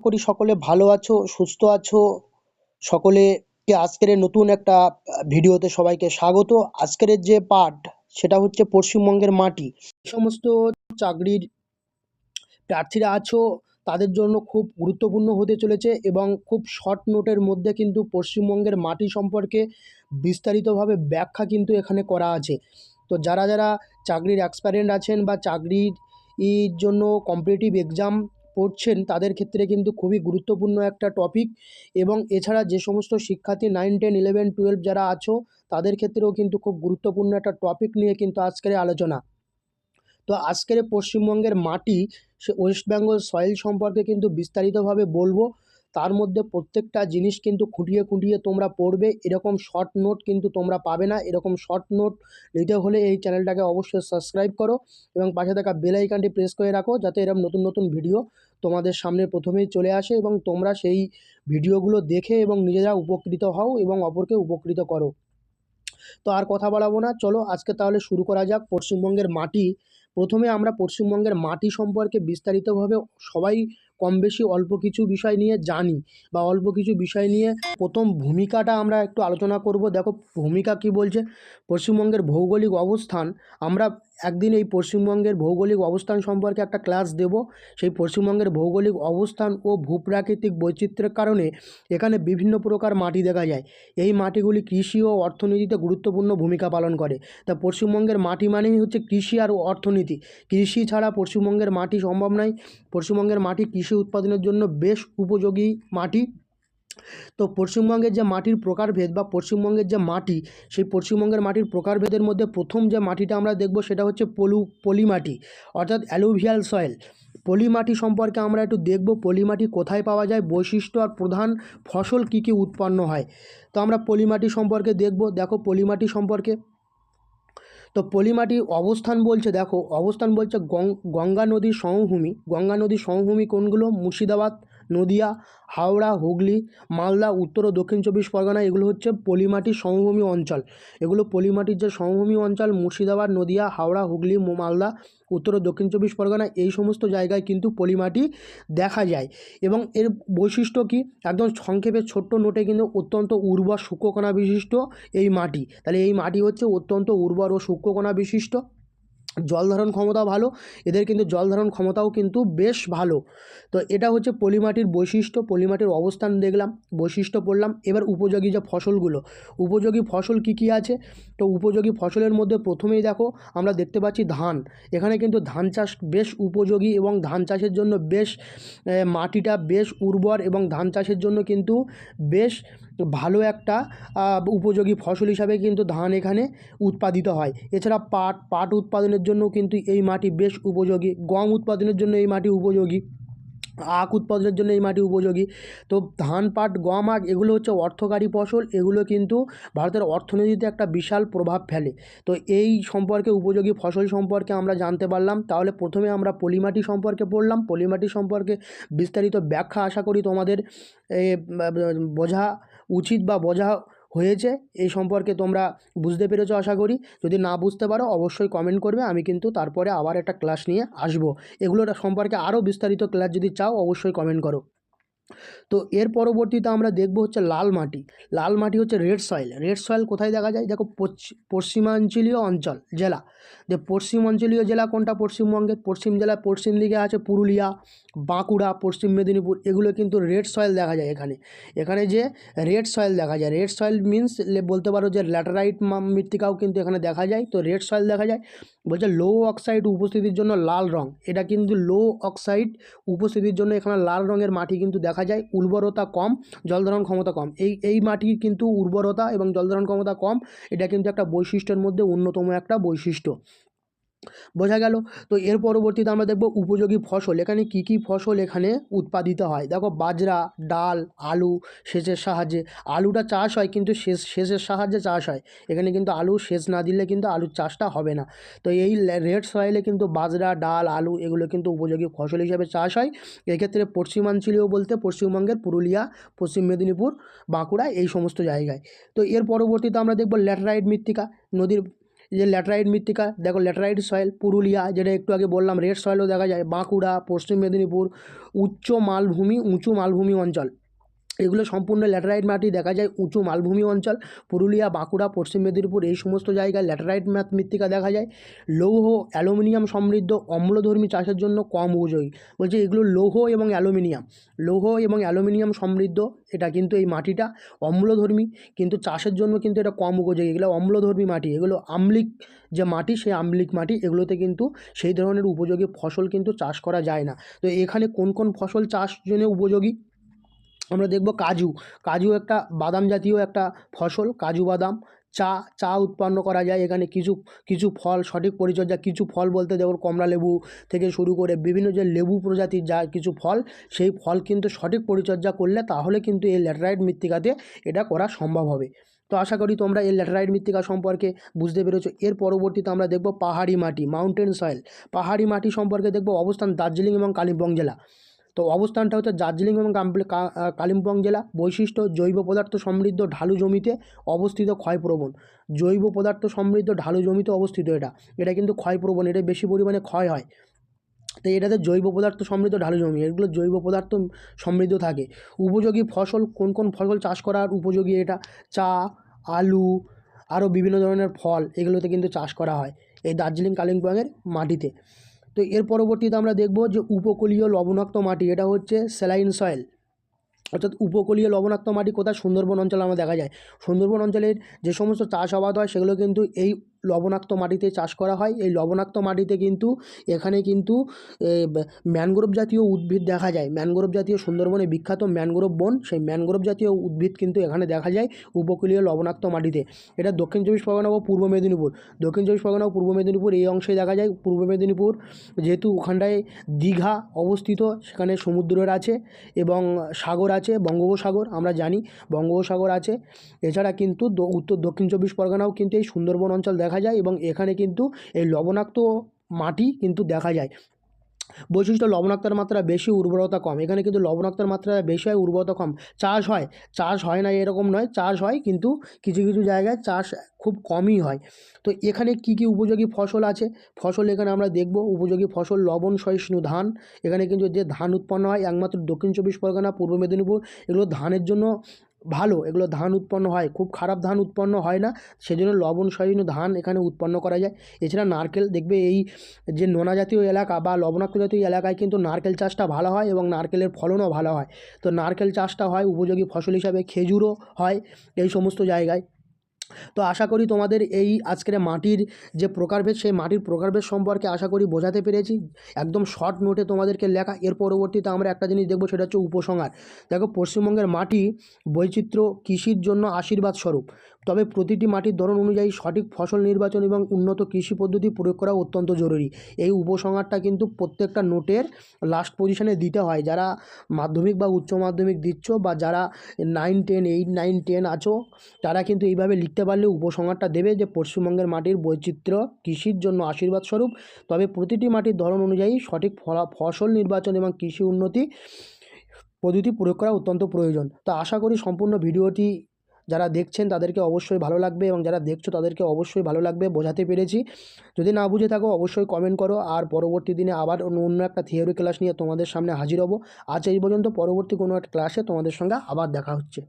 করি সকলে ভালো আছো, সুস্থ আছো। সকলেকে আজকের এই নতুন একটা ভিডিওতে সবাইকে স্বাগত। আজকের যে পার্ট সেটা হচ্ছে পশ্চিমবঙ্গের মাটি। যে সমস্ত চাকরির প্রার্থীরা আছো তাদের জন্য খুব গুরুত্বপূর্ণ হতে চলেছে এবং খুব শর্ট নোটের মধ্যে কিন্তু পশ্চিমবঙ্গের মাটি সম্পর্কে বিস্তারিতভাবে ব্যাখ্যা কিন্তু এখানে করা আছে। তো যারা যারা চাকরির এক্সপারেন্ট আছেন বা চাকরির জন্য কম্পিটিটিভ এক্সাম পড়ছেন তাদের ক্ষেত্রে কিন্তু খুবই গুরুত্বপূর্ণ একটা টপিক। এবং এছাড়া যে সমস্ত শিক্ষার্থী 9, 10, 11, 12 যারা আছো তাদের ক্ষেত্রেও কিন্তু খুব গুরুত্বপূর্ণ একটা টপিক নিয়ে কিন্তু আজকের আলোচনা। তো আজকের পশ্চিমবঙ্গের মাটি সে ওয়েস্ট বেঙ্গল সয়েল সম্পর্কে কিন্তু বিস্তারিতভাবে বলবো। তার মধ্যে প্রত্যেকটা জিনিস কিন্তু খুঁটিয়ে খুঁটিয়ে তোমরা পড়বে। এরকম শর্ট নোট কিন্তু তোমরা পাবে না। এরকম শর্ট নোট নিতে হলে এই চ্যানেলটাকে অবশ্যই সাবস্ক্রাইব করো এবং পাশে থাকা বেল আইকনটি প্রেস করে রাখো, যাতে এরকম নতুন নতুন ভিডিও তোমাদের সামনে প্রথমেই চলে আসে এবং তোমরা সেই ভিডিওগুলো দেখে এবং নিজেরা উপকৃত হও এবং অপরকে উপকৃত করো। তো আর কথা বাড়াবো না, চলো আজকে তাহলে শুরু করা যাক। পশ্চিমবঙ্গের মাটি, প্রথমে আমরা পশ্চিমবঙ্গের মাটি সম্পর্কে বিস্তারিতভাবে সবাই কম বেশি অল্প কিছু বিষয় নিয়ে জানি বা অল্প কিছু বিষয় নিয়ে প্রথম ভূমিকাটা আমরা একটু আলোচনা করব। দেখো ভূমিকা কি বলছে। পশ্চিমবঙ্গের ভৌগোলিক অবস্থান, আমরা একদিন এই পশ্চিমবঙ্গের ভৌগোলিক অবস্থান সম্পর্কে একটা ক্লাস দেব। সেই পশ্চিমবঙ্গের ভৌগোলিক অবস্থান ও ভূপ্রাকৃতিক বৈচিত্র্যের কারণে এখানে বিভিন্ন প্রকার মাটি দেখা যায়। এই মাটিগুলি কৃষি ও অর্থনীতিতে গুরুত্বপূর্ণ ভূমিকা পালন করে। তা পশ্চিমবঙ্গের মাটি মানেই হচ্ছে কৃষি আর অর্থনীতি। কৃষি ছাড়া পশ্চিমবঙ্গের মাটি সম্ভব নয়। পশ্চিমবঙ্গের মাটি কৃষি উৎপাদনের জন্য বেশ উপযোগী মাটি। তো পশ্চিমবঙ্গের যে মাটির প্রকারভেদ বা পশ্চিমবঙ্গের যে মাটি, সেই পশ্চিমবঙ্গের মাটির প্রকারভেদের মধ্যে প্রথম যে মাটিটা আমরা দেখব সেটা হচ্ছে পলি মাটি, অর্থাৎ অ্যালুভিয়াল সয়েল। পলি মাটি সম্পর্কে আমরা একটু দেখব, পলি মাটি কোথায় পাওয়া যায়, বৈশিষ্ট্য আর প্রধান ফসল কী কী উৎপন্ন হয়। তো আমরা পলি মাটি সম্পর্কে দেখব। দেখো পলি মাটি সম্পর্কে, তো পলিমাটি অবস্থান বলছে, দেখো অবস্থান বলছে গঙ্গা নদীর সমভূমি। গঙ্গা নদীর সমভূমি কোনগুলো? মুর্শিদাবাদ, নদিয়া, হাওড়া, হুগলি, মালদা, উত্তর ও দক্ষিণ 24 পরগনা, এগুলো হচ্ছে পলিমাটির সমভূমি অঞ্চল। এগুলো পলিমাটির যে সমভূমি অঞ্চল, মুর্শিদাবাদ, নদিয়া, হাওড়া, হুগলি, মালদা, উত্তর ও দক্ষিণ 24 পরগনা, এই সমস্ত জায়গায় কিন্তু পলিমাটি দেখা যায়। এবং এর বৈশিষ্ট্য কি, একদম সংক্ষেপে ছোট্ট নোটে কিন্তু অত্যন্ত উর্বর সূক্ষ্মকণা বিশিষ্ট এই মাটি। তাহলে এই মাটি হচ্ছে অত্যন্ত উর্বর ও সূক্ষ্মকণা বিশিষ্ট। জল ধারণ ক্ষমতা ভালো, এদের কিন্তু জল ধারণ ক্ষমতাও কিন্তু বেশ ভালো। তো এটা হচ্ছে পলিমাটির বৈশিষ্ট্য। পলিমাটির অবস্থান দেখলাম, বৈশিষ্ট্য পড়লাম। এবার উপযোগী যে ফসলগুলো, উপযোগী ফসল কি কি আছে। তো উপযোগী ফসলের মধ্যে প্রথমেই দেখো আমরা দেখতে পাচ্ছি ধান। এখানে কিন্তু ধান চাষ বেশ উপযোগী এবং ধান চাষের জন্য বেশ মাটিটা বেশ উর্বর এবং ধান চাষের জন্য কিন্তু বেশ ভালো একটা উপযোগী ফসল হিসাবে কিন্তু ধান এখানে উৎপাদিত হয়। এছাড়া পাট উৎপাদনের জন্য কিন্তু এই মাটি বেশ উপযোগী। গম উৎপাদনের জন্য এই মাটি উপযোগী। আখ উৎপাদনের জন্য এই মাটি উপযোগী। তো ধান, পাট, গম, আখ এগুলো হচ্ছে অর্থকারী ফসল। এগুলো কিন্তু ভারতের অর্থনীতিতে একটা বিশাল প্রভাব ফেলে। তো এই সম্পর্কে, উপযোগী ফসল সম্পর্কে আমরা জানতে পারলাম। তাহলে প্রথমে আমরা পলিমাটি সম্পর্কে পড়লাম। পলিমাটি সম্পর্কে বিস্তারিত ব্যাখ্যা আশা করি তোমাদের বোঝা উচিত বা বোঝা হয়েছে। এই সম্পর্কে তোমরা বুঝতে পেরেছো আশা করি। যদি না বুঝতে পারো অবশ্যই কমেন্ট করবে, আমি কিন্তু তারপরে আবার একটা ক্লাস নিয়ে আসবো। এগুলোর সম্পর্কে আরও বিস্তারিত ক্লাস যদি চাও অবশ্যই কমেন্ট করো। তো এর পরবর্তীতে আমরা দেখব হচ্ছে লাল মাটি। লাল মাটি হচ্ছে রেড সয়েল। রেড সয়েল কোথায় দেখা যায়? দেখো পশ্চিমাঞ্চলীয় অঞ্চল জেলা। যে পশ্চিম অঞ্চলীয় জেলা কোনটা পশ্চিমবঙ্গের? পশ্চিম জেলার পশ্চিম দিকে আছে পুরুলিয়া, বাঁকুড়া, পশ্চিম মেদিনীপুর, এগুলো কিন্তু রেড সয়েল দেখা যায় এখানে। এখানে যে রেড সয়েল দেখা যায়, রেড সয়েল মিন্স বলতে পারো যে ল্যাটেরাইট মৃত্তিকাও কিন্তু এখানে দেখা যায়। তো রেড সয়েল দেখা যায়। বলছে লো অক্সাইড উপস্থিতির জন্য লাল রং। এটা কিন্তু লো অক্সাইড উপস্থিতির জন্য এখানে লাল রঙের মাটি কিন্তু দেখা যায়। উর্বরতা কম, জলধারণ ক্ষমতা কম। এই মাটির কিন্তু উর্বরতা এবং জলধারণ ক্ষমতা কম। এটা কিন্তু একটা বৈশিষ্ট্যের মধ্যে অন্যতম একটা বৈশিষ্ট্য। বোঝা গেল। তো এর পরবর্তীতে আমরা দেখব উপযোগী ফসল। এখানে কি কি ফসল এখানে উৎপাদিত হয়। দেখো বাজরা, ডাল, আলু সেচের সাহায্যে। আলুটা চাষ হয় কিন্তু সেচের সাহায্যে চাষ হয়। এখানে কিন্তু আলু সেচ না দিলে কিন্তু আলুর চাষটা হবে না। তো এই রেড সয়েলে কিন্তু বাজরা, ডাল, আলু এগুলো কিন্তু উপযোগী ফসল হিসাবে চাষ হয়। এক্ষেত্রে পশ্চিমাঞ্চলীয় বলতে পশ্চিমবঙ্গের পুরুলিয়া, পশ্চিম মেদিনীপুর, বাঁকুড়া, এই সমস্ত জায়গায়। তো এর পরবর্তীতে আমরা দেখব ল্যাটেরাইট মৃত্তিকা। নদীর যে ল্যাটেরাইট মৃত্তিকা, দেখো ল্যাটেরাইট সয়েল পুরুলিয়া, যেটা একটু আগে বললাম রেড সয়েলও দেখা যায়, বাঁকুড়া, পশ্চিম মেদিনীপুর, উঁচু মালভূমি অঞ্চল, এগুলো সম্পূর্ণ ল্যাটেরাইট মাটি দেখা যায়। উঁচু মালভূমি অঞ্চল পুরুলিয়া, বাঁকুড়া, পশ্চিম মেদিনীপুর এই সমস্ত জায়গায় ল্যাটেরাইট মৃত্তিকা দেখা যায়। লৌহ অ্যালুমিনিয়াম সমৃদ্ধ অম্লধর্মী চাষের জন্য কম উপযোগী। বলছে এগুলো লৌহ এবং অ্যালুমিনিয়াম সমৃদ্ধ, এটা কিন্তু এই মাটিটা অম্লধর্মী, কিন্তু চাষের জন্য কিন্তু এটা কম উপযোগী। এগুলো অম্লধর্মী মাটি, এগুলো আম্লিক যে মাটি, সেই আম্লিক মাটি, এগুলোতে কিন্তু সেই ধরনের উপযোগী ফসল কিন্তু চাষ করা যায় না। তো এখানে কোন কোন ফসল চাষ জন্য উপযোগী আমরা দেখব। কাজু একটা বাদাম জাতীয় একটা ফসল, কাজু বাদাম। চা উৎপন্ন করা যায় এখানে। কিছু ফল সঠিক পরিচর্যা, কিছু ফল বলতে দেখো কমলা লেবু থেকে শুরু করে বিভিন্ন যে লেবু প্রজাতির যা কিছু ফল, সেই ফল কিন্তু সঠিক পরিচর্যা করলে তাহলে কিন্তু এই ল্যাটেরাইট মৃত্তিকাতে এটা করা সম্ভব হবে। তো আশা করি তোমরা এই ল্যাটেরাইট মৃত্তিকা সম্পর্কে বুঝতে পেরেছো। এর পরবর্তীতে আমরা দেখব পাহাড়ি মাটি, মাউন্টেন সয়েল। পাহাড়ি মাটি সম্পর্কে দেখব অবস্থান দার্জিলিং এবং কালিম্পং জেলা। তো অবস্থানটা হচ্ছে দার্জিলিং এবং কালিম্পং জেলা। বৈশিষ্ট্য জৈব পদার্থ সমৃদ্ধ ঢালু জমিতে অবস্থিত, ক্ষয়প্রবণ। জৈব পদার্থ সমৃদ্ধ ঢালু জমিতে অবস্থিত, এটা কিন্তু ক্ষয়প্রবণ, এটা বেশি পরিমাণে ক্ষয় হয়। তো এটাতে জৈব পদার্থ সমৃদ্ধ ঢালু জমি, এগুলো জৈব পদার্থ সমৃদ্ধ থাকে। উপযোগী ফসল, কোন কোন ফসল চাষ করার উপযোগী এটা? চা, আলু, আরও বিভিন্ন ধরনের ফল, এগুলোতে কিন্তু চাষ করা হয় এই দার্জিলিং কালিম্পংয়ের মাটিতে। তো এর পরবর্তীতে আমরা দেখব যে উপকূলীয় লবণাক্ত মাটি, এটা হচ্ছে স্যালাইন সয়েল। অর্থাৎ উপকূলীয় লবণাক্ত মাটি কোথায়? সুন্দরবন অঞ্চলে আমরা দেখা যায়। সুন্দরবন অঞ্চলের যে সমস্ত চাষাবাদ হয় সেগুলো কিন্তু এই লবণাক্ত মাটিতে চাষ করা হয়। এই লবণাক্ত মাটিতে কিন্তু এখানে কিন্তু ম্যানগ্রোভ জাতীয় উদ্ভিদ দেখা যায়। ম্যানগ্রোভ জাতীয়, সুন্দরবনে বিখ্যাত ম্যানগ্রোভ বন, সেই ম্যানগ্রোভ জাতীয় উদ্ভিদ কিন্তু এখানে দেখা যায় উপকূলীয় লবণাক্ত মাটিতে। এটা দক্ষিণ চব্বিশ পরগনা ও পূর্ব মেদিনীপুর এই অংশে দেখা যায়। পূর্ব মেদিনীপুর যেহেতু ওখানটায় দীঘা অবস্থিত, সেখানে সমুদ্রের আছে এবং সাগর আছে, বঙ্গোপসাগর আমরা জানি, বঙ্গোপসাগর আছে। এছাড়া কিন্তু দক্ষিণ চব্বিশ পরগনাও কিন্তু এই সুন্দরবন অঞ্চল দেখা যায় এবং এখানে কিন্তু এই লবণাক্ত মাটি কিন্তু দেখা যায়। বৈশিষ্ট্য লবণাক্তের মাত্রা বেশি, উর্বরতা কম। এখানে কিন্তু লবণাক্তের মাত্রা বেশি হয়, উর্বরতা কম। চাষ হয় না এরকম নয়, চাষ হয়, কিন্তু কিছু কিছু জায়গায় চাষ খুব কমই হয়। তো এখানে কি কি উপযোগী ফসল আছে? ফসল এখানে আমরা দেখব উপযোগী ফসল লবণ সহিষ্ণু ধান। এখানে কিন্তু যে ধান উৎপন্ন হয় একমাত্র দক্ষিণ চব্বিশ পরগনা, পূর্ব মেদিনীপুর, এগুলো ধানের জন্য ভালো, এগুলো ধান উৎপন্ন হয়, খুব খারাপ ধান উৎপন্ন হয় না, সেজন্য লবণ সহিষ্ণু ধান এখানে উৎপন্ন করা যায়। এছাড়া নারকেল, দেখবে এই যে নোনা জাতীয় এলাকা বা লবণাক্ত জাতীয় এলাকায় কিন্তু নারকেল চাষটা ভালো হয় এবং নারকেলের ফলনও ভালো হয়। তো নারকেল চাষটা হয় উপযোগী ফসল হিসাবে। খেজুরও হয় এই সমস্ত জায়গায়। তো আশা করি তোমাদের এই আজকের মাটির যে প্রকারভেদ, সেই মাটির প্রকারভেদ সম্পর্কে আশা করি বোঝাতে পেরেছি, একদম শর্ট নোটে তোমাদেরকে লেখা। এর পরবর্তীতে আমরা একটা জিনিস দেখব, সেটা হচ্ছে উপসংহার। দেখো পশ্চিমবঙ্গের মাটি বৈচিত্র্য কৃষির জন্য আশীর্বাদ স্বরূপ, তবে প্রতিটি মাটির ধরন অনুযায়ী সঠিক ফসল নির্বাচন এবং উন্নত কৃষি পদ্ধতি প্রয়োগ করা অত্যন্ত জরুরি। এই উপসংহারটা কিন্তু প্রত্যেকটা নোটের লাস্ট পজিশনে দিতে হয়। যারা মাধ্যমিক বা উচ্চ মাধ্যমিক দিচ্ছ বা যারা 9, 10 আছো, তারা কিন্তু এইভাবে লিখতে পারলে উপসংহারটা দেবে যে পশ্চিমবঙ্গের মাটির বৈচিত্র্য কৃষির জন্য আশীর্বাদ স্বরূপ, তবে প্রতিটি মাটির ধরন অনুযায়ী সঠিক ফসল নির্বাচন এবং কৃষি উন্নতি পদ্ধতি প্রয়োগ করা অত্যন্ত প্রয়োজন। তো আশা করি সম্পূর্ণ ভিডিওটি যারা দেখছেন তাদেরকে অবশ্যই ভালো লাগবে এবং যারা দেখছো তাদেরকে অবশ্যই ভালো লাগবে, বোঝাতে পেরেছি। যদি না বুঝে থাকো অবশ্যই কমেন্ট করো, আর পরবর্তী দিনে আবার অন্য একটা থিওরি ক্লাস নিয়ে তোমাদের সামনে হাজির হব। আজ এই পর্যন্ত, পরবর্তী কোনো একটা ক্লাসে তোমাদের সঙ্গে আবার দেখা হচ্ছে।